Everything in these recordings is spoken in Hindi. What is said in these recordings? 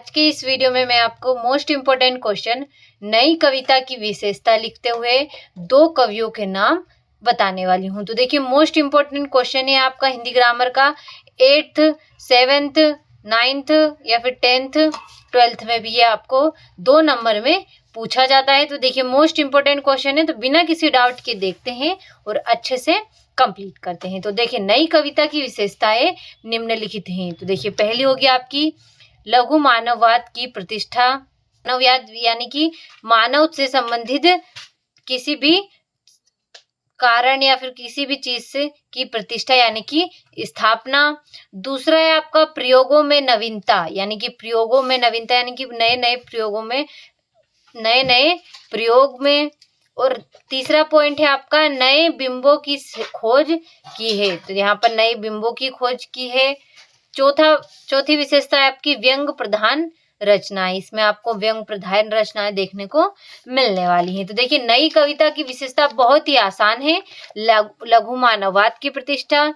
आज के इस वीडियो में मैं आपको मोस्ट इम्पोर्टेंट क्वेश्चन नई कविता की विशेषता लिखते हुए दो कवियों के नाम बताने वाली हूँ। तो देखिए मोस्ट इम्पोर्टेंट क्वेश्चन है आपका हिंदी ग्रामर का 8th 7th 9th या फिर 10th 12th में भी ये आपको 2 नंबर में पूछा जाता है। तो देखिए मोस्ट इम्पोर्टेंट क्वेश्चन है, तो बिना किसी डाउट के देखते हैं और अच्छे से कंप्लीट करते हैं। तो देखिए नई कविता की विशेषताएं निम्नलिखित हैं। तो देखिए पहली होगी आपकी लघु मानववाद की प्रतिष्ठा। मानववाद यानी कि मानव से संबंधित किसी भी कारण या फिर किसी भी चीज से की प्रतिष्ठा यानी कि स्थापना। दूसरा है आपका प्रयोगों में नवीनता, यानी कि प्रयोगों में नवीनता यानी कि नए नए प्रयोगों में नए नए प्रयोग में। और तीसरा पॉइंट है आपका नए बिंबों की खोज की है, तो यहाँ पर नए बिंबों की खोज की है। चौथी विशेषता है आपकी व्यंग प्रधान रचनाएं, इसमें आपको व्यंग प्रधान रचनाएं देखने को मिलने वाली हैं। तो देखिए नई कविता की विशेषता बहुत ही आसान है। लघु मानववाद की प्रतिष्ठा,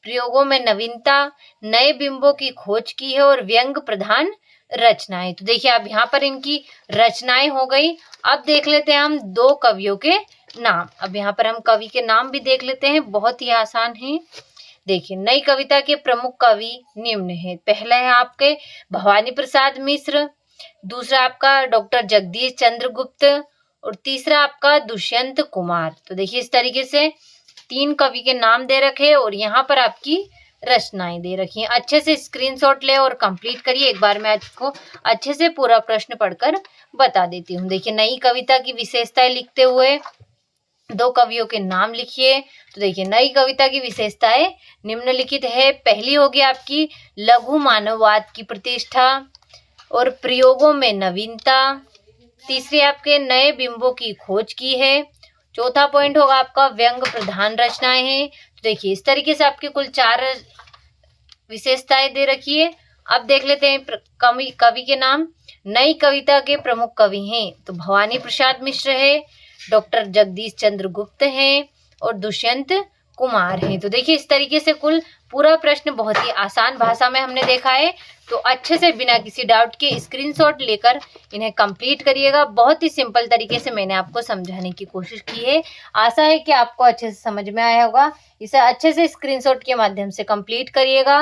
प्रयोगों में नवीनता, नए बिंबों की खोज की है और व्यंग प्रधान रचनाएं। तो देखिए अब यहाँ पर इनकी रचनाएं हो गई। अब देख लेते हैं हम दो कवियों के नाम। अब यहाँ पर हम कवि के नाम भी देख लेते हैं, बहुत ही आसान है। देखिए नई कविता के प्रमुख कवि निम्न है। पहला है आपके भवानी प्रसाद मिश्र, दूसरा आपका डॉक्टर जगदीश चंद्र गुप्त और तीसरा आपका दुष्यंत कुमार। तो देखिए इस तरीके से 3 कवि के नाम दे रखे और यहाँ पर आपकी रचनाएं दे रखी हैं। अच्छे से स्क्रीनशॉट ले और कंप्लीट करिए। एक बार मैं आपको अच्छे से पूरा प्रश्न पढ़कर बता देती हूँ। देखिए नई कविता की विशेषताएं लिखते हुए 2 कवियों के नाम लिखिए। तो देखिए नई कविता की विशेषताएं निम्नलिखित है। पहली होगी आपकी लघु मानववाद की प्रतिष्ठा और प्रयोगों में नवीनता। तीसरी आपके नए बिंबों की खोज की है। चौथा पॉइंट होगा आपका व्यंग प्रधान रचनाएं हैं। तो देखिए इस तरीके से आपके कुल 4 विशेषताएं दे रखी है। अब देख लेते हैं कवि के नाम। नई कविता के प्रमुख कवि हैं तो भवानी प्रसाद मिश्र है, डॉक्टर जगदीश चंद्र गुप्त हैं और दुष्यंत कुमार हैं। तो देखिए इस तरीके से कुल पूरा प्रश्न बहुत ही आसान भाषा में हमने देखा है। तो अच्छे से बिना किसी डाउट के स्क्रीनशॉट लेकर इन्हें कंप्लीट करिएगा। बहुत ही सिंपल तरीके से मैंने आपको समझाने की कोशिश की है। आशा है कि आपको अच्छे से समझ में आया होगा। इसे अच्छे से स्क्रीनशॉट के माध्यम से कंप्लीट करिएगा।